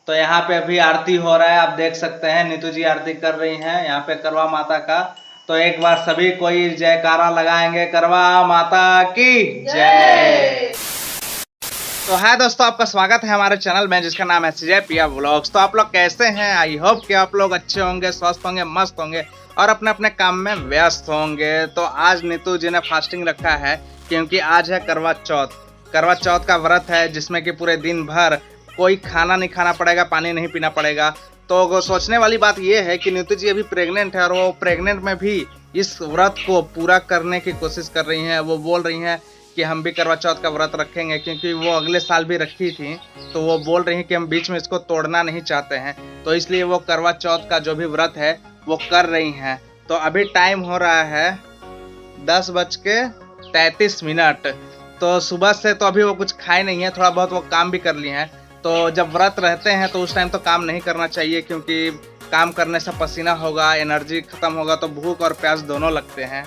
तो यहाँ पे अभी आरती हो रहा है, आप देख सकते हैं नीतू जी आरती कर रही हैं यहाँ पे करवा माता का। तो एक बार सभी कोई जयकारा लगाएंगे, करवा माता की जय। तो हाय दोस्तों, आपका स्वागत है हमारे चैनल में जिसका नाम है सीजे पिया व्लॉग्स। तो आप लोग कैसे हैं? आई होप कि आप लोग अच्छे होंगे, स्वस्थ होंगे, मस्त होंगे और अपने अपने काम में व्यस्त होंगे। तो आज नीतू जी ने फास्टिंग रखा है क्योंकि आज है करवा चौथ। करवा चौथ का व्रत है जिसमें कि पूरे दिन भर कोई खाना नहीं खाना पड़ेगा, पानी नहीं पीना पड़ेगा। तो सोचने वाली बात यह है कि नीतू जी अभी प्रेग्नेंट है और वो प्रेग्नेंट में भी इस व्रत को पूरा करने की कोशिश कर रही हैं। वो बोल रही हैं कि हम भी करवा चौथ का व्रत रखेंगे क्योंकि वो अगले साल भी रखी थी। तो वो बोल रही हैं कि हम बीच में इसको तोड़ना नहीं चाहते हैं, तो इसलिए वो करवा चौथ का जो भी व्रत है वो कर रही हैं। तो अभी टाइम हो रहा है 10:33। तो सुबह से तो अभी वो कुछ खाए नहीं है, थोड़ा बहुत वो काम भी कर लिए हैं। तो जब व्रत रहते हैं तो उस टाइम तो काम नहीं करना चाहिए क्योंकि काम करने से पसीना होगा, एनर्जी खत्म होगा, तो भूख और प्यास दोनों लगते हैं।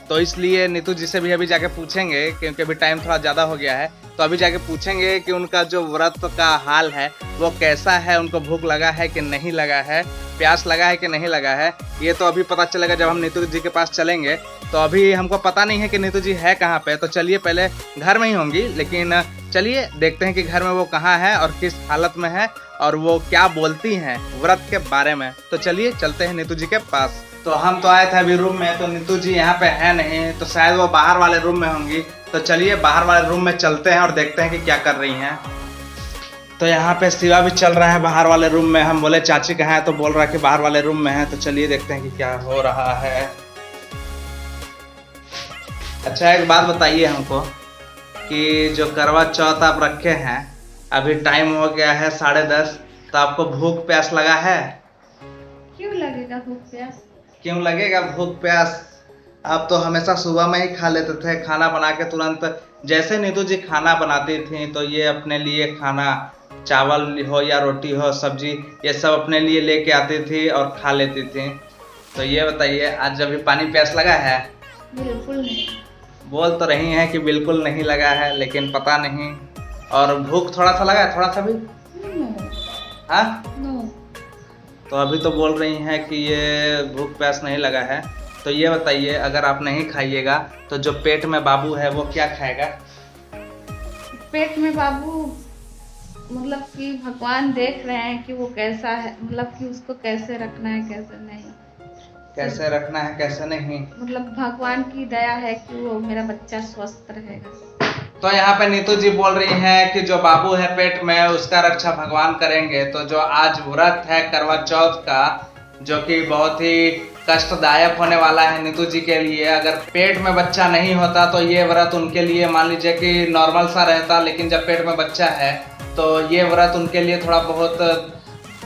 तो इसलिए नीतू जी से भी अभी जाके पूछेंगे क्योंकि अभी टाइम थोड़ा ज़्यादा हो गया है। तो अभी जाके पूछेंगे कि उनका जो व्रत का हाल है वो कैसा है, उनको भूख लगा है कि नहीं लगा है, प्यास लगा है कि नहीं लगा है। ये तो अभी पता चलेगा जब हम नीतू जी के पास चलेंगे। तो अभी हमको पता नहीं है कि नीतू जी है कहाँ पे। तो चलिए, पहले घर में ही होंगी, लेकिन चलिए देखते हैं कि घर में वो कहाँ है और किस हालत में है और वो क्या बोलती हैं व्रत के बारे में। तो चलिए चलते हैं नीतू जी के पास। तो हम तो आए थे अभी रूम में, तो नीतू जी यहाँ पे है नहीं, तो शायद वो बाहर वाले रूम में होंगी। तो चलिए बाहर वाले रूम में चलते हैं और देखते हैं कि क्या कर रही हैं। तो यहाँ पे शिवा भी चल रहा है बाहर वाले रूम में। हम बोले चाची कहाँ है, तो बोल रहा है कि बाहर वाले रूम में है। तो चलिए देखते हैं कि क्या हो रहा है। अच्छा, एक बात बताइए हमको कि जो करवा चौथ आप रखे हैं, अभी टाइम हो गया है 10:30, तो आपको भूख प्यास लगा है? क्यों लगेगा भूख प्यास? क्यों लगेगा भूख प्यास? आप तो हमेशा सुबह में ही खा लेते थे खाना बना के तुरंत। जैसे नीतू जी खाना बनाती थी तो ये अपने लिए खाना, चावल हो या रोटी हो, सब्जी, ये सब अपने लिए लेके आती थी और खा लेती थी। तो ये बताइए, आज अभी पानी प्यास लगा है? बिल्कुल नहीं। बोल तो रही हैं कि बिल्कुल नहीं लगा है, लेकिन पता नहीं। और भूख थोड़ा सा लगा है? थोड़ा सा भी? हाँ? तो अभी तो बोल रही हैं कि ये भूख प्यास नहीं लगा है। तो ये बताइए, अगर आप नहीं खाइएगा तो जो पेट में बाबू है वो क्या खाएगा? पेट में बाबू मतलब कि भगवान देख रहे हैं कि वो कैसा है, मतलब कि उसको कैसे रखना है कैसे नहीं। कैसे रखना है कैसे नहीं, मतलब भगवान की दया है कि वो मेरा बच्चा स्वस्थ रहेगा। तो यहाँ पे नीतू जी बोल रही हैं कि जो बाबू है पेट में उसका रक्षा भगवान करेंगे। तो जो आज व्रत है करवा चौथ का, जो कि बहुत ही कष्टदायक होने वाला है नीतू जी के लिए, अगर पेट में बच्चा नहीं होता तो ये व्रत उनके लिए मान लीजिए कि नॉर्मल सा रहता, लेकिन जब पेट में बच्चा है तो ये व्रत उनके लिए थोड़ा बहुत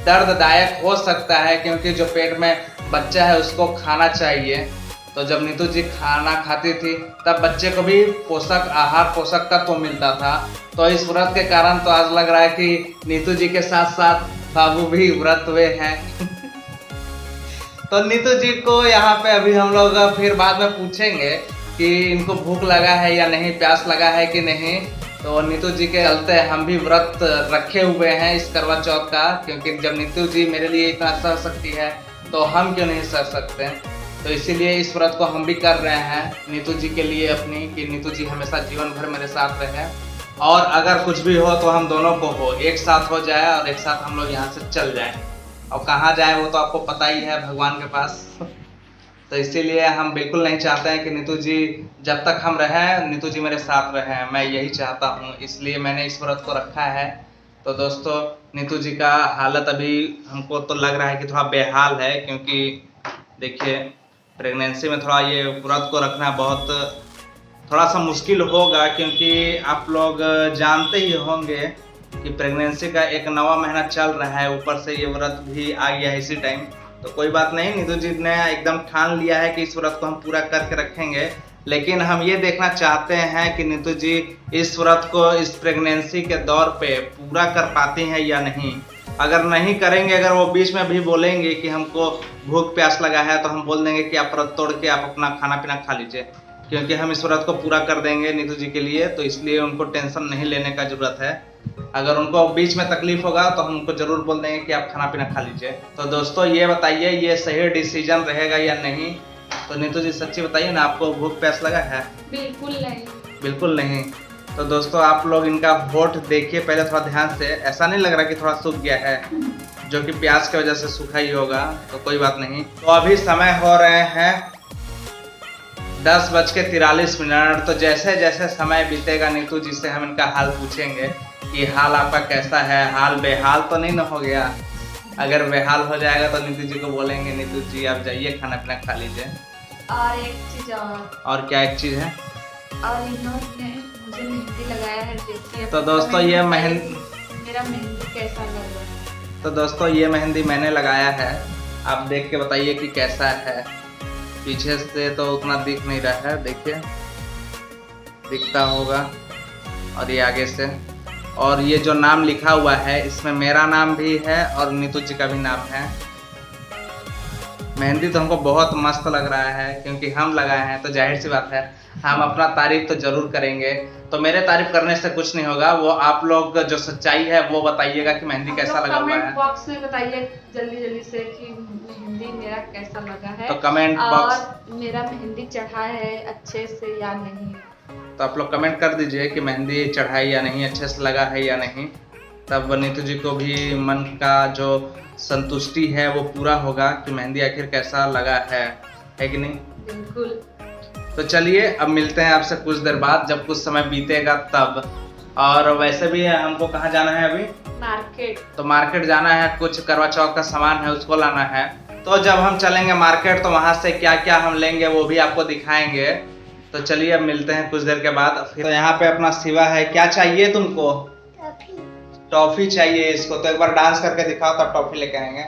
दर्ददायक हो सकता है क्योंकि जो पेट में बच्चा है उसको खाना चाहिए। तो जब नीतू जी खाना खाती थी तब बच्चे को भी पोषक आहार, पोषक तत्व मिलता था। तो इस व्रत के कारण तो आज लग रहा है कि नीतू जी के साथ साथ बाबू भी व्रत हुए हैं। तो नीतू जी को यहाँ पे अभी हम लोग फिर बाद में पूछेंगे कि इनको भूख लगा है या नहीं, प्यास लगा है कि नहीं। तो नीतू जी के चलते हम भी व्रत रखे हुए हैं इस करवा चौथ का, क्योंकि जब नीतू जी मेरे लिए इतना सह सकती है तो हम क्यों नहीं सह सकते। तो इसीलिए इस व्रत को हम भी कर रहे हैं नीतू जी के लिए अपनी, कि नीतू जी हमेशा जीवन भर मेरे साथ रहे और अगर कुछ भी हो तो हम दोनों को हो, एक साथ हो जाए और एक साथ हम लोग यहाँ से चल जाएं। और कहाँ जाए वो तो आपको पता ही है, भगवान के पास। तो इसीलिए हम बिल्कुल नहीं चाहते हैं कि नीतू जी जब तक हम रहें, नीतू जी मेरे साथ रहें। मैं यही चाहता हूँ, इसलिए मैंने इस व्रत को रखा है। तो दोस्तों, नीतू जी का हालत अभी हमको तो लग रहा है कि थोड़ा बेहाल है, क्योंकि देखिए प्रेगनेंसी में थोड़ा ये व्रत को रखना बहुत थोड़ा सा मुश्किल होगा, क्योंकि आप लोग जानते ही होंगे कि प्रेगनेंसी का एक 9वां महीना चल रहा है, ऊपर से ये व्रत भी आ गया है इसी टाइम। तो कोई बात नहीं, नीतू जी ने एकदम ठान लिया है कि इस व्रत को हम पूरा करके रखेंगे। लेकिन हम ये देखना चाहते हैं कि नीतू जी इस व्रत को इस प्रेगनेंसी के दौर पे पूरा कर पाती हैं या नहीं। अगर नहीं करेंगे, अगर वो बीच में भी बोलेंगे कि हमको भूख प्यास लगा है, तो हम बोल देंगे कि आप व्रत तोड़ के आप अपना खाना पीना खा लीजिए, क्योंकि हम इस व्रत को पूरा कर देंगे नीतू जी के लिए। तो इसलिए उनको टेंशन नहीं लेने का जरूरत है। अगर उनको बीच में तकलीफ होगा तो हम उनको जरूर बोल देंगे कि आप खाना पीना खा लीजिए। तो दोस्तों ये बताइए ये सही डिसीजन रहेगा या नहीं। तो नीतू जी सच्ची बताइए ना, आपको भूख प्यास लगा है? बिल्कुल नहीं। बिल्कुल नहीं। तो दोस्तों आप लोग इनका वोट देखिए पहले थोड़ा ध्यान से। ऐसा नहीं लग रहा कि थोड़ा सूख गया है, जो कि प्याज की वजह से सूखा ही होगा, तो कोई बात नहीं। तो अभी समय हो रहे हैं 10:43। तो जैसे जैसे समय बीतेगा नीतू जी से हम इनका हाल पूछेंगे कि हाल आपका कैसा है, हाल बेहाल तो नहीं ना हो गया। अगर बेहाल हो जाएगा तो नीतू जी को बोलेंगे नीतू जी आप जाइए खाना पीना खा लीजिए। और एक चीज और क्या एक चीज है? और इन्होंने मुझे मेहंदी लगाया है, देखिए। तो दोस्तों ये मेरा मेहंदी कैसा लग रहा है? तो दोस्तों ये मेहंदी मैंने लगाया है, आप देख के बताइए कि कैसा है। पीछे से तो उतना दिख नहीं रहा है, देखिए दिखता होगा। और ये आगे से, और ये जो नाम लिखा हुआ है इसमें मेरा नाम भी है और नीतू जी का भी नाम है। मेहंदी तो हमको बहुत मस्त लग रहा है क्योंकि हम लगाए हैं, तो जाहिर सी बात है हम अपना तारीफ तो जरूर करेंगे। तो मेरे तारीफ करने से कुछ नहीं होगा, वो आप लोग जो सच्चाई है वो बताइएगा कि मेहंदी कैसा लगा हुआ है। कमेंट बॉक्स में बताइए जल्दी जल्दी से कि मेहंदी मेरा कैसा लगा है। तो कमेंट बॉक्स, और मेरा मेहंदी चढ़ा है अच्छे से या नहीं। तो आप लोग कमेंट कर दीजिए कि मेहंदी चढ़ाई या नहीं, अच्छे से लगा है या नहीं। तब नीतू जी को भी मन का जो संतुष्टि है वो पूरा होगा कि मेहंदी आखिर कैसा लगा है कि नहीं? बिल्कुल। तो चलिए अब मिलते हैं आपसे कुछ देर बाद, जब कुछ समय बीतेगा तब। और वैसे भी हमको कहाँ जाना है अभी? मार्केट। तो मार्केट जाना है, कुछ करवा चौथ का सामान है उसको लाना है। तो जब हम चलेंगे मार्केट तो वहाँ से क्या क्या हम लेंगे वो भी आपको दिखाएंगे। तो चलिए अब मिलते हैं कुछ देर के बाद। तो यहाँ पे अपना शिवा है, क्या चाहिए तुमको? टॉफी चाहिए इसको, तो एक बार डांस करके दिखाओ तब टॉफी लेके आएंगे।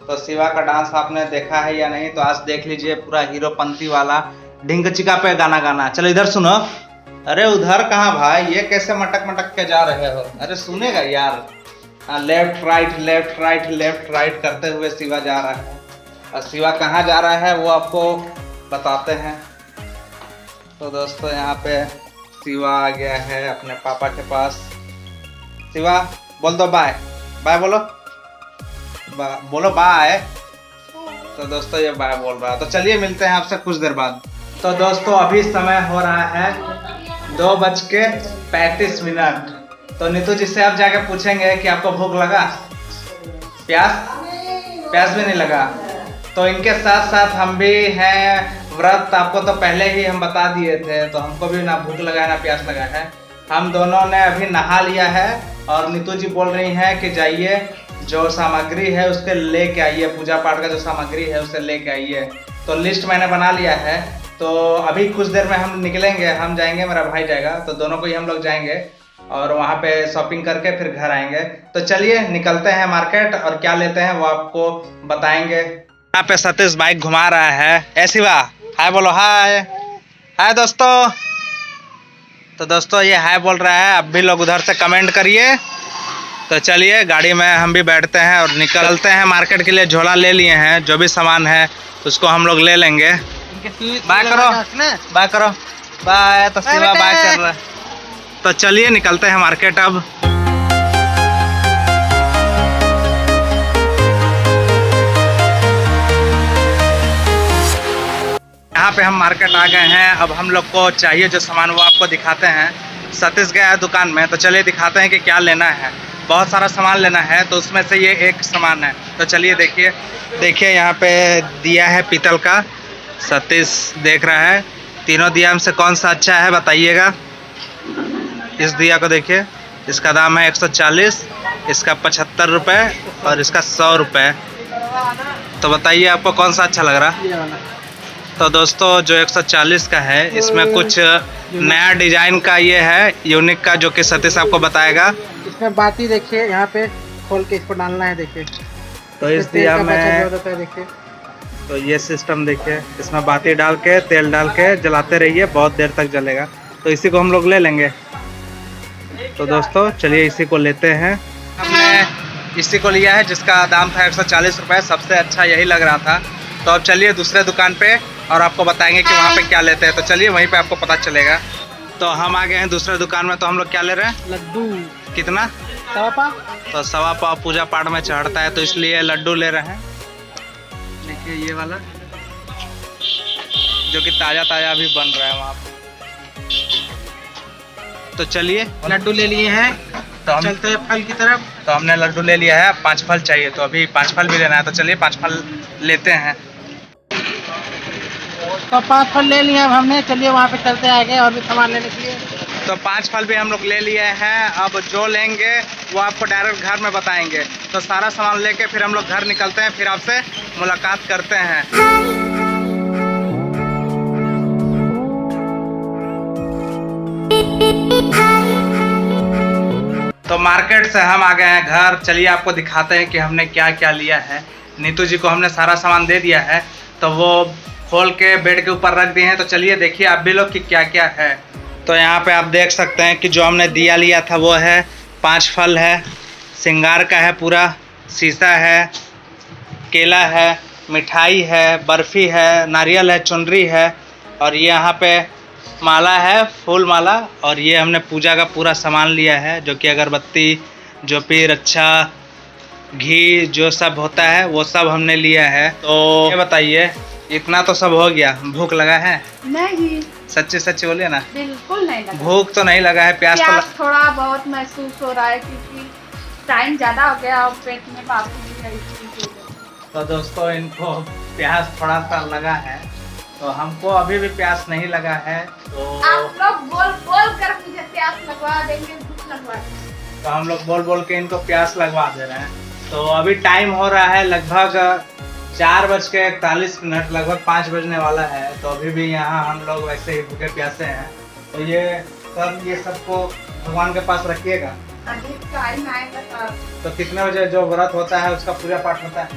तो शिवा का डांस आपने देखा है या नहीं, तो आज देख लीजिए, पूरा हीरोपंती वाला ढिंग चिका पे गाना गाना। चलो इधर सुनो। अरे उधर कहाँ भाई, ये कैसे मटक मटक के जा रहे हो? अरे सुनेगा यार। Left right left right left right करते हुए शिवा जा रहा है। और शिवा कहाँ जा रहा है वो आपको बताते हैं। तो दोस्तों यहाँ पे शिवा आ गया है अपने पापा के पास। शिवा बोल दो बाय, बाय बोलो, बोलो बाय। तो दोस्तों ये बाय बोल रहा है। तो चलिए मिलते हैं आपसे कुछ देर बाद। तो दोस्तों अभी समय हो रहा है 2:35। तो नीतू जी से आप जाके पूछेंगे कि आपको भूख लगा, प्यास भी नहीं लगा। तो इनके साथ साथ हम भी हैं व्रत, आपको तो पहले ही हम बता दिए थे। तो हमको भी ना भूख लगा है ना प्यास लगा है। हम दोनों ने अभी नहा लिया है और नीतू जी बोल रही हैं कि जाइए जो सामग्री है उसके लेके आइए, पूजा पाठ का जो सामग्री है उसे लेके आइए। तो लिस्ट मैंने बना लिया है। तो अभी कुछ देर में हम निकलेंगे, हम जाएंगे, मेरा भाई जाएगा, तो दोनों को ही हम लोग जाएंगे और वहाँ पे शॉपिंग करके फिर घर आएंगे। तो चलिए निकलते हैं मार्केट और क्या लेते हैं वो आपको बताएंगे। यहाँ पे सतीश बाइक घुमा रहा है। ए शिवा हाय बोलो, हाय हाय दोस्तों। तो दोस्तों ये हाय बोल रहा है, अब भी लोग उधर से कमेंट करिए। तो चलिए गाड़ी में हम भी बैठते हैं और निकलते हैं मार्केट के लिए। झोला ले लिए हैं, जो भी सामान है उसको हम लोग ले लेंगे। बाय करो, बाय करो, बाय। तो शिवा बाय कर रहा है। तो चलिए निकलते हैं मार्केट अब। यहाँ पे हम मार्केट आ गए हैं। अब हम लोग को चाहिए जो सामान वो आपको दिखाते हैं। सतीश गया है दुकान में, तो चलिए दिखाते हैं कि क्या लेना है। बहुत सारा सामान लेना है, तो उसमें से ये एक सामान है। तो चलिए देखिए यहाँ पे दिया है पीतल का। सतीश देख रहा है तीनों दिया में से कौन सा अच्छा है बताइएगा। इस दिया को देखिए, इसका दाम है 140, इसका 75 रुपये और इसका 100 रुपये। तो बताइए आपको कौन सा अच्छा लग रहा। तो दोस्तों जो 140 का है इसमें कुछ नया डिजाइन का ये है, यूनिक का, जो कि सतीश आपको बताएगा। इसमें बाती देखिए, यहाँ पे खोल के इसको डालना है, देखिए। तो इस दिया में देखिए, तो ये सिस्टम देखिए, इसमें बाती डाल के तेल डाल के जलाते रहिए, बहुत देर तक जलेगा। तो इसी को हम लोग ले लेंगे। तो दोस्तों चलिए इसी को लेते हैं। हमने इसी को लिया है जिसका दाम था 140 रुपये, सबसे अच्छा यही लग रहा था। तो अब चलिए दूसरे दुकान पे और आपको बताएंगे कि वहाँ पे क्या लेते हैं। तो चलिए वहीं पे आपको पता चलेगा। तो हम आ गए हैं दूसरे दुकान में। तो हम लोग क्या ले रहे हैं? कितना? सवा पाव। तो सवा पाव पूजा पाठ में चढ़ता है, तो इसलिए लड्डू ले रहे हैं। देखिए ये वाला जो कि ताजा ताजा अभी बन रहा है वहाँ पे। तो चलिए लड्डू ले लिए हैं, तो हम चलते हैं फल की तरफ। तो हमने लड्डू ले लिया है, 5 फल चाहिए, तो अभी 5 फल भी लेना है। तो चलिए 5 फल लेते हैं। तो 5 फल ले लिए अब हमने, चलिए वहाँ पे चलते हैं आगे और भी सामान लेने के लिए। तो 5 फल भी हम लोग ले लिए हैं। अब जो लेंगे वो आपको डायरेक्ट घर में बताएंगे। तो सारा सामान लेके फिर हम लोग घर निकलते हैं, फिर आपसे मुलाकात करते हैं। तो मार्केट से हम आ गए हैं घर। चलिए आपको दिखाते हैं कि हमने क्या क्या लिया है। नीतू जी को हमने सारा सामान दे दिया है, तो वो खोल के बेड के ऊपर रख दिए हैं। तो चलिए देखिए आप भी लोग कि क्या क्या है। तो यहाँ पे आप देख सकते हैं कि जो हमने दिया लिया था वो है 5 फल है, श्रृंगार का है, पूरा शीशा है, केला है, मिठाई है, बर्फ़ी है, नारियल है, चुनरी है, और ये यहाँ पे माला है, फूल माला। और ये हमने पूजा का पूरा सामान लिया है, जो कि अगरबत्ती, जो फिर अच्छा घी जो सब होता है वो सब हमने लिया है। तो ये बताइए, इतना तो सब हो गया। भूख लगा है? नहीं, सच्ची सच्ची बोलिए ना। बिल्कुल नहीं लगा। भूख तो नहीं लगा है, प्यास तो थोड़ा बहुत महसूस हो रहा है, क्योंकि टाइम ज्यादा हो गया और पेट में बाबू जी है, इसकी वजह से। तो दोस्तों इनको प्यास थोड़ा सा लगा है, तो हमको अभी भी प्यास नहीं लगा है। तो आप लोग बोल बोल कर मुझे प्यास लगवा देंगे, भूख लगवा देंगे। तो हम लोग बोल बोल के इनको प्यास लगवा दे रहे हैं। तो अभी टाइम हो रहा है लगभग 4:41, लगभग 5 बजने वाला है। तो अभी भी यहाँ हम लोग वैसे ही भूखे प्यासे हैं। तो ये सबको भगवान के पास रखिएगा। अभी टाइम आएगा तो कितने बजे जो व्रत होता है उसका पूजा पाठ होता है?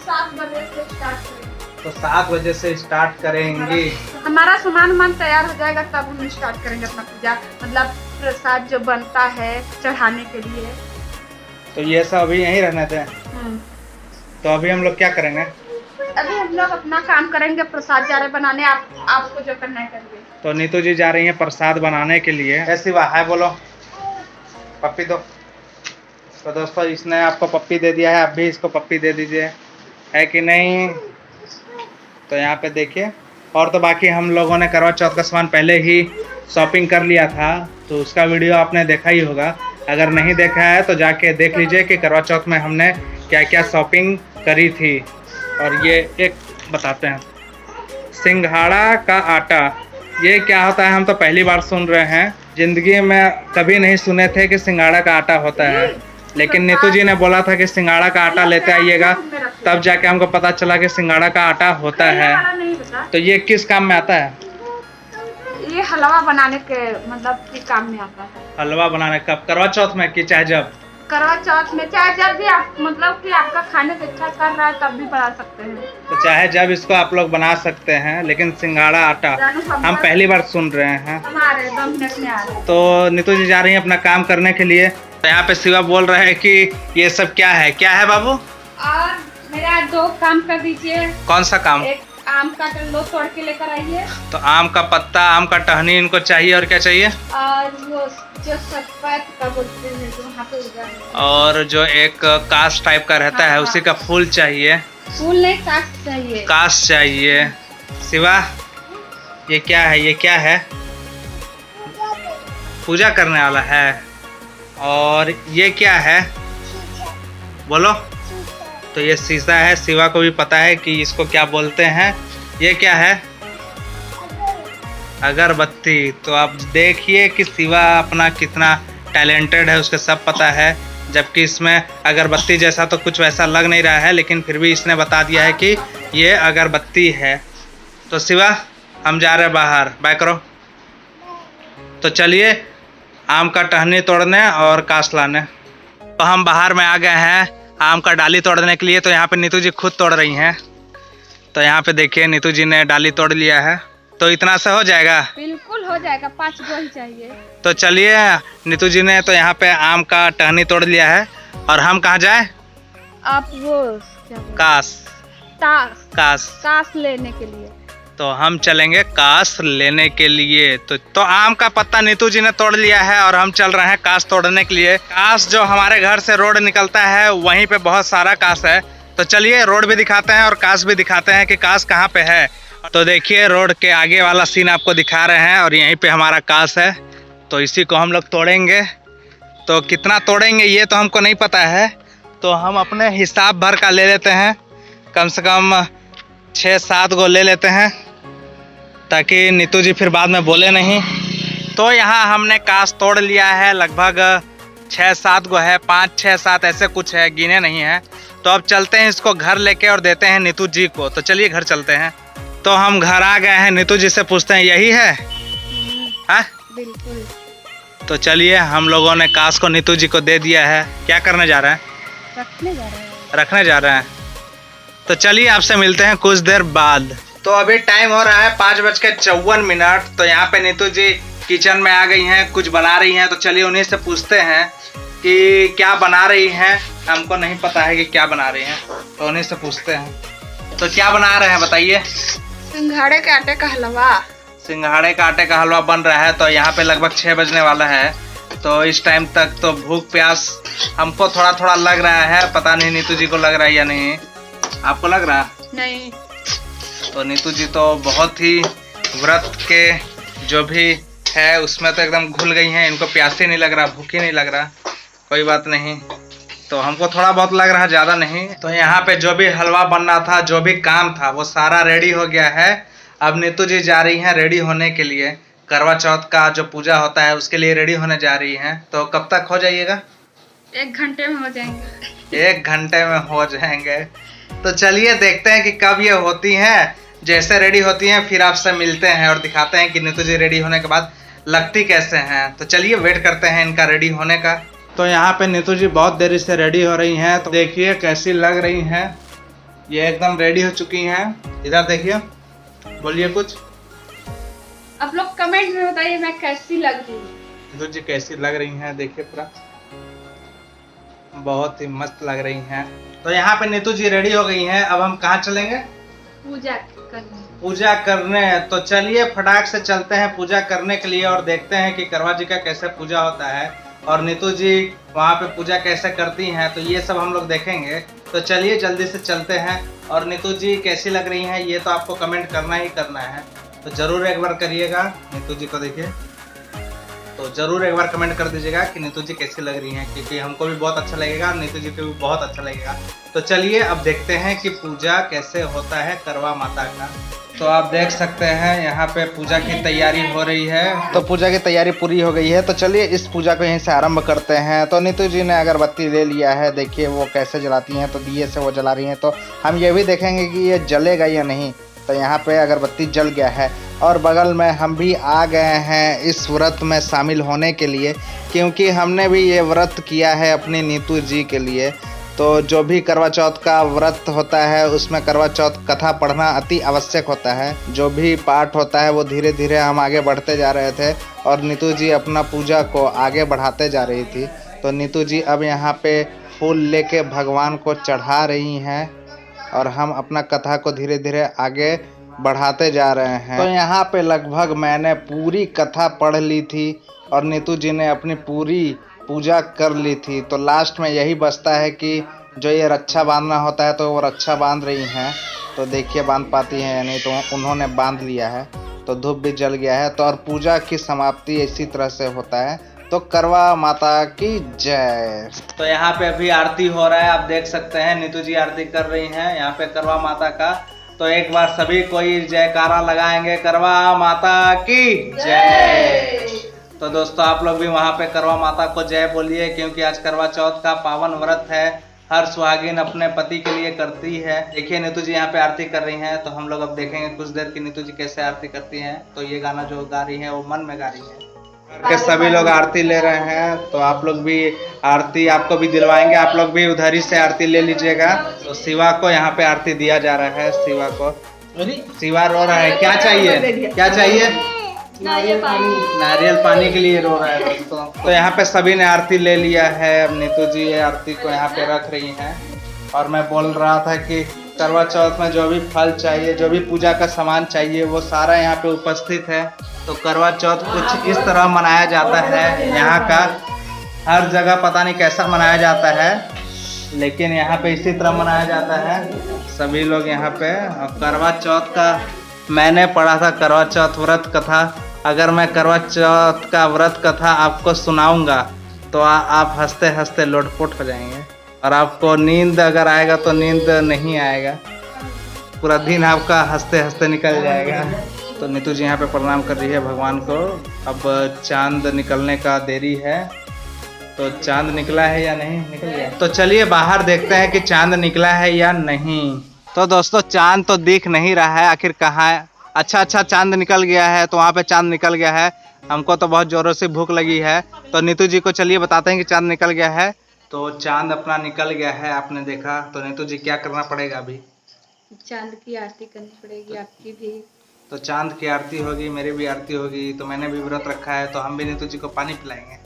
7 बजे से स्टार्ट करेंगे। तो 7 बजे से स्टार्ट करेंगे। हमारा सामान तैयार हो जाएगा तब हम स्टार्ट करेंगे अपना पूजा, मतलब प्रसाद जो बनता है चढ़ाने के लिए। तो ये सब अभी यहीं रहने थे। तो अभी हम लोग क्या करेंगे? अभी हम लोग अपना काम करेंगे, प्रसाद जा रहे बनाने। आपको जो करना है करिए। तो नीतू जी जा रही हैं प्रसाद बनाने के लिए। ऐसी बात है, बोलो पप्पी दो। तो दोस्तों इसने आपको पप्पी दे दिया है, आप भी इसको पप्पी दे दीजिए, है कि नहीं? तो यहाँ पे देखिए। और तो बाकी हम लोगों ने करवा चौथ का सामान पहले ही शॉपिंग कर लिया था, तो उसका वीडियो आपने देखा ही होगा। अगर नहीं देखा है तो जाके देख लीजिए कि करवा चौथ में हमने क्या क्या शॉपिंग करी थी। और ये एक बताते हैं, सिंघाड़ा का आटा, ये क्या होता है? हम तो पहली बार सुन रहे हैं, जिंदगी में कभी नहीं सुने थे कि सिंघाड़ा का आटा होता है। लेकिन नीतू जी ने बोला था कि सिंघाड़ा का आटा लेते आइएगा, तब जाके हमको पता चला कि सिंघाड़ा का आटा होता है। तो ये किस काम में आता है? ये हलवा बनाने के मतलब के काम में आता है। हलवा बनाने कब? करवा चौथ में कि चाहे जब? करवा चौथ में, चाहे जब भी आप मतलब कि आपका खाने की इच्छा कर रहा है तब भी बना सकते हैं। तो चाहे जब इसको आप लोग बना सकते हैं, लेकिन सिंघाड़ा आटा हम पहली बार सुन रहे हैं। हमारे 2 मिनट में आ रहे हैं। तो नीतू जी जा रही हैं अपना काम करने के लिए। तो यहाँ पे शिवा बोल रहे हैं कि ये सब क्या है? क्या है बाबू? और मेरा 2 काम कर दीजिए। कौन सा काम? एक आम का लो तोड़ के लेकर आइए। तो आम का पत्ता, आम का टहनी इनको चाहिए। और क्या चाहिए? और वो जो सफेद का बोलते हैं जो वहाँ पे उगा है। और जो एक काश टाइप का रहता है, उसी का फूल चाहिए। फूल नहीं, काश चाहिए। काश चाहिए। शिवा ये क्या है? ये क्या है? पूजा करने वाला है। और ये क्या है? बोलो। तो ये शीशा है। शिवा को भी पता है कि इसको क्या बोलते हैं। ये क्या है? अगरबत्ती। तो आप देखिए कि शिवा अपना कितना टैलेंटेड है, उसके सब पता है। जबकि इसमें अगरबत्ती जैसा तो कुछ वैसा लग नहीं रहा है, लेकिन फिर भी इसने बता दिया है कि ये अगरबत्ती है। तो शिवा हम जा रहे हैं बाहर, बाय करो। तो चलिए आम का टहनी तोड़ने और काश लाने। तो हम बाहर में आ गए हैं आम का डाली तोड़ने के लिए। तो यहाँ पे नीतू जी खुद तोड़ रही हैं। तो यहाँ पे देखिए नीतू जी ने डाली तोड़ लिया है। तो इतना से हो जाएगा? बिल्कुल हो जाएगा, 5 गो ही चाहिए। तो चलिए नीतू जी ने तो यहाँ पे आम का टहनी तोड़ लिया है। और हम कहाँ जाए? आप वो क्या काश। काश काश काश लेने के लिए। तो हम चलेंगे कास लेने के लिए। तो आम का पत्ता नीतू जी ने तोड़ लिया है और हम चल रहे हैं कास तोड़ने के लिए। कास जो हमारे घर से रोड निकलता है वहीं पे बहुत सारा कास है। तो चलिए रोड भी दिखाते हैं और कास भी दिखाते हैं कि कास कहाँ पे है। तो देखिए रोड के आगे वाला सीन आपको दिखा रहे हैं और यहीं पे हमारा कास है। तो इसी को हम लोग तोड़ेंगे। तो कितना तोड़ेंगे ये तो हमको नहीं पता है, तो हम अपने हिसाब भर का ले लेते हैं। कम से कम 6-7 गो ले लेते हैं ताकि नीतू जी फिर बाद में बोले नहीं। तो यहाँ हमने कास तोड़ लिया है, लगभग 6-7 गो है, 5-6-7 ऐसे कुछ है, गिने नहीं है। तो अब चलते हैं इसको घर लेके और देते हैं नीतू जी को। तो चलिए घर चलते हैं। तो हम घर आ गए हैं, नीतू जी से पूछते हैं यही है? हाँ बिल्कुल। तो चलिए हम लोगों ने कास को नीतू जी को दे दिया है। क्या करने जा रहे हैं? रखने जा रहे हैं। रखने जा रहे हैं। तो चलिए आपसे मिलते हैं कुछ देर बाद। तो अभी टाइम हो रहा है 5:54। तो यहाँ पे नीतू जी किचन में आ गई हैं, कुछ बना रही हैं। तो चलिए उन्हीं से पूछते हैं कि क्या बना रही हैं। हमको नहीं पता है कि क्या बना रही हैं, तो उन्हीं से पूछते हैं। तो क्या बना रहे हैं बताइए? सिंघाड़े के आटे का हलवा। सिंघाड़े का आटे का हलवा बन रहा है। तो यहाँ पे लगभग 6 बजने वाला है। तो इस टाइम तक तो भूख प्यास हमको थोड़ा थोड़ा लग रहा है, पता नहीं नीतू जी को लग रहा है या नहीं। आपको लग रहा? नहीं। तो नीतू जी तो बहुत ही व्रत के जो भी है उसमें तो एकदम घुल गई हैं। इनको प्यास ही नहीं लग रहा, भूख ही नहीं लग रहा। कोई बात नहीं, तो हमको थोड़ा बहुत लग रहा है, ज़्यादा नहीं। तो यहाँ पे जो भी हलवा बनना था, जो भी काम था, वो सारा रेडी हो गया है। अब नीतू जी जा रही हैं रेडी होने के लिए। करवा चौथ का जो पूजा होता है उसके लिए रेडी होने जा रही हैं। तो कब तक हो जाइएगा? 1 घंटे में हो जाएंगे। 1 घंटे में हो जाएंगे। तो चलिए देखते हैं कि कब ये होती हैं। जैसे रेडी होती हैं फिर आपसे मिलते हैं और दिखाते हैं कि नीतू जी रेडी होने के बाद लगती कैसे हैं। तो चलिए वेट करते हैं इनका रेडी होने का। तो यहाँ पे नीतू जी बहुत देरी से रेडी हो रही हैं। तो देखिए कैसी लग रही हैं। ये एकदम रेडी हो चुकी हैं। इधर देखिए, बोलिए कुछ। आप लोग कमेंट में बताइए मैं कैसी लग रही हूँ। नीतू जी कैसी लग रही हैं, देखिए पूरा बहुत ही मस्त लग रही हैं। तो यहाँ पे नीतू जी रेडी हो गई हैं। अब हम कहाँ चलेंगे? पूजा करने। पूजा करने। तो चलिए फटाक से चलते हैं पूजा करने के लिए और देखते हैं कि करवा जी का कैसे पूजा होता है और नीतू जी वहाँ पे पूजा कैसे करती हैं। तो ये सब हम लोग देखेंगे। तो चलिए जल्दी से चलते हैं। और नीतू जी कैसी लग रही हैं ये तो आपको कमेंट करना ही करना है। तो ज़रूर एक बार करिएगा। नीतू जी को देखिए, तो ज़रूर एक बार कमेंट कर दीजिएगा कि नीतू जी कैसी लग रही हैं, क्योंकि हमको भी बहुत अच्छा लगेगा, नीतू जी को भी बहुत अच्छा लगेगा। तो चलिए अब देखते हैं कि पूजा कैसे होता है करवा माता का। तो आप देख सकते हैं यहाँ पे पूजा की तैयारी हो रही है। तो पूजा की तैयारी पूरी हो गई है। तो चलिए इस पूजा को यहीं से आरंभ करते हैं। तो नीतू जी ने अगरबत्ती ले लिया है, देखिए वो कैसे जलाती हैं। तो दिए से वो जला रही हैं। तो हम ये भी देखेंगे कि ये जलेगा या नहीं। तो यहाँ पे अगरबत्ती जल गया है और बगल में हम भी आ गए हैं इस व्रत में शामिल होने के लिए, क्योंकि हमने भी ये व्रत किया है अपनी नीतू जी के लिए। तो जो भी करवा चौथ का व्रत होता है उसमें करवा चौथ कथा पढ़ना अति आवश्यक होता है। जो भी पाठ होता है वो धीरे धीरे हम आगे बढ़ते जा रहे थे और नीतू जी अपना पूजा को आगे बढ़ाते जा रही थी। तो नीतू जी अब यहाँ पे फूल लेके भगवान को चढ़ा रही हैं और हम अपना कथा को धीरे धीरे आगे बढ़ाते जा रहे हैं। तो यहाँ पे लगभग मैंने पूरी कथा पढ़ ली थी और नीतू जी ने अपनी पूरी पूजा कर ली थी। तो लास्ट में यही बचता है कि जो ये रक्षा बांधना होता है, तो वो रक्षा बांध रही हैं। तो देखिए बांध पाती हैं या नहीं। तो उन्होंने बांध लिया है। तो धूप भी जल गया है। तो और पूजा की समाप्ति इसी तरह से होता है। तो करवा माता की जय। तो यहाँ पे अभी आरती हो रहा है, आप देख सकते हैं नीतू जी आरती कर रही हैं यहाँ पे करवा माता का। तो एक बार सभी कोई जयकारा लगाएंगे, करवा माता की जय। तो दोस्तों आप लोग भी वहाँ पे करवा माता को जय बोलिए, क्योंकि आज करवा चौथ का पावन व्रत है। हर सुहागिन अपने पति के लिए करती है। देखिए नीतू जी यहाँ पे आरती कर रही हैं। तो हम लोग अब देखेंगे कुछ देर की नीतू जी कैसे आरती करती हैं। तो ये गाना जो गा रही है वो मन में गा रही है। के सभी लोग आरती ले रहे हैं। तो आप लोग भी आरती आपको भी दिलवाएंगे, आप लोग भी उधर ही से आरती ले लीजिएगा। तो शिवा को यहाँ पे आरती दिया जा रहा है। शिवा को, शिवा रो रहा है, क्या चाहिए, क्या चाहिए? नारियल पानी के लिए रो रहा है दोस्तों। तो यहाँ पे सभी ने आरती ले लिया है। अब नीतू जी आरती को यहाँ पे रख रही हैं और मैं बोल रहा था कि करवा चौथ में जो भी फल चाहिए, जो भी पूजा का सामान चाहिए, वो सारा यहाँ पे उपस्थित है। तो करवा चौथ कुछ इस तरह मनाया जाता है। यहाँ का हर जगह पता नहीं कैसा मनाया जाता है, लेकिन यहाँ पे इसी तरह मनाया जाता है। सभी लोग यहाँ पे करवा चौथ का मैंने पढ़ा था करवा चौथ व्रत कथा। अगर मैं करवा चौथ का व्रत कथा आपको सुनाऊंगा तो आप हंसते हंसते लोटपोट हो जाएंगे, और आपको नींद अगर आएगा तो नींद नहीं आएगा, पूरा दिन आपका हंसते हंसते निकल जाएगा। तो नीतू जी यहाँ पे प्रणाम कर रही है भगवान को। अब चांद निकलने का देरी है, तो चांद निकला है या नहीं निकल गया, तो चलिए बाहर देखते हैं कि चांद निकला है या नहीं। तो दोस्तों चांद तो दिख नहीं रहा है, आखिर कहाँ है। अच्छा चांद निकल गया है, तो वहाँ पे चांद निकल गया है। हमको तो बहुत जोरों से भूख लगी है, तो नीतू जी को चलिए बताते हैं कि चांद निकल गया है। तो चांद अपना निकल गया है, आपने देखा। तो नीतू जी क्या करना पड़ेगा अभी? चांद की आरती करनी पड़ेगी, आपकी भी। तो चांद की आरती होगी, मेरी भी आरती होगी। तो मैंने भी व्रत रखा है, तो हम भी नीतू जी को पानी पिलाएंगे।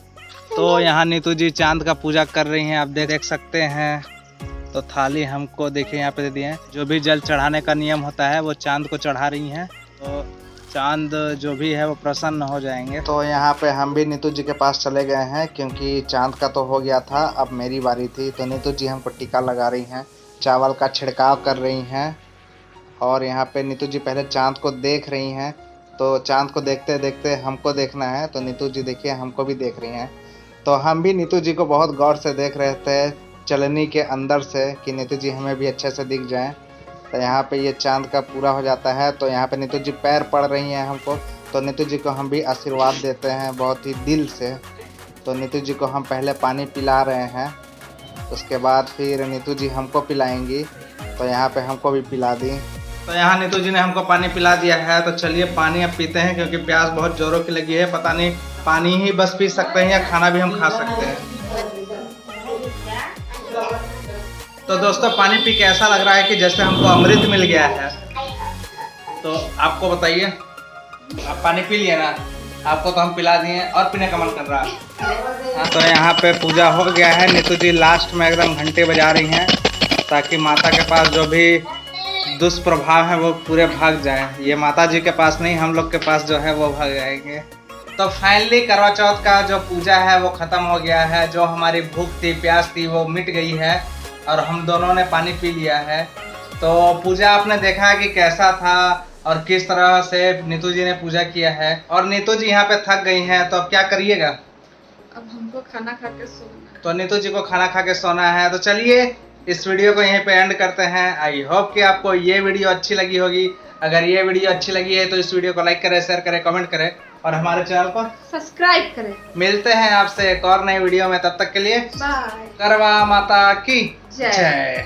तो यहाँ नीतू जी चांद का पूजा कर रही हैं, आप देख सकते हैं। तो थाली हमको देखिए यहाँ पे दे दिए हैं। जो भी जल चढ़ाने का नियम होता है वो चांद को चढ़ा रही हैं, तो चांद जो भी है वो प्रसन्न हो जाएंगे। तो यहाँ पे हम भी नीतू जी के पास चले गए हैं, क्योंकि चांद का तो हो गया था, अब मेरी बारी थी। तो नीतू जी हमको टीका लगा रही हैं, चावल का छिड़काव कर रही हैं, और यहाँ पे नीतू जी पहले चांद को देख रही हैं। तो चांद को देखते देखते हमको देखना है, तो नीतू जी देखिए हमको भी देख रही हैं। तो हम भी नीतू जी को बहुत गौर से देख रहे थे, चलनी के अंदर से, कि नीतू जी हमें भी अच्छे से दिख जाएं। तो यहाँ पे ये चांद का पूरा हो जाता है। तो यहाँ पे नीतू जी पैर पड़ रही हैं हमको, तो नीतू जी को हम भी आशीर्वाद देते हैं बहुत ही दिल से। तो नीतू जी को हम पहले पानी पिला रहे हैं, उसके बाद फिर नीतू जी हमको पिलाएंगी। तो यहाँ पे हमको भी पिला दी। तो यहाँ नीतू जी ने हमको पानी पिला दिया है। तो चलिए पानी अब पीते हैं, क्योंकि प्यास बहुत जोरों की लगी है। पता नहीं पानी ही बस पी सकते हैं या खाना भी हम खा सकते हैं। तो दोस्तों पानी पी के ऐसा लग रहा है कि जैसे हमको अमृत मिल गया है। तो आपको बताइए, आप पानी पी लिए ना? आपको तो हम पिला दिए और पीने का मन कर रहा है। तो यहाँ पे पूजा हो गया है। नीतू जी लास्ट में एकदम घंटे बजा रही हैं, ताकि माता के पास जो भी दुष्प्रभाव है वो पूरे भाग जाए। ये माता जी के पास नहीं, हम लोग के पास जो है वो भाग जाएंगे। तो फाइनली करवा चौथ का जो पूजा है वो ख़त्म हो गया है। जो हमारी भूख थी, प्यास थी, वो मिट गई है, और हम दोनों ने पानी पी लिया है। तो पूजा आपने देखा है कि कैसा था और किस तरह से नीतू जी ने पूजा किया है। और नीतू जी यहाँ पे थक गई हैं, तो अब क्या करिएगा? अब हमको खाना खा के सोना। तो नीतू जी को खाना खा के सोना है। तो चलिए इस वीडियो को यहीं पे एंड करते हैं। आई होप कि आपको ये वीडियो अच्छी लगी होगी। अगर ये वीडियो अच्छी लगी है तो इस वीडियो को लाइक करें, शेयर करें, कमेंट करें, और हमारे चैनल को सब्सक्राइब करें। मिलते हैं आपसे एक और नई वीडियो में, तब तक के लिए बाय। करवा माता की जय। जय।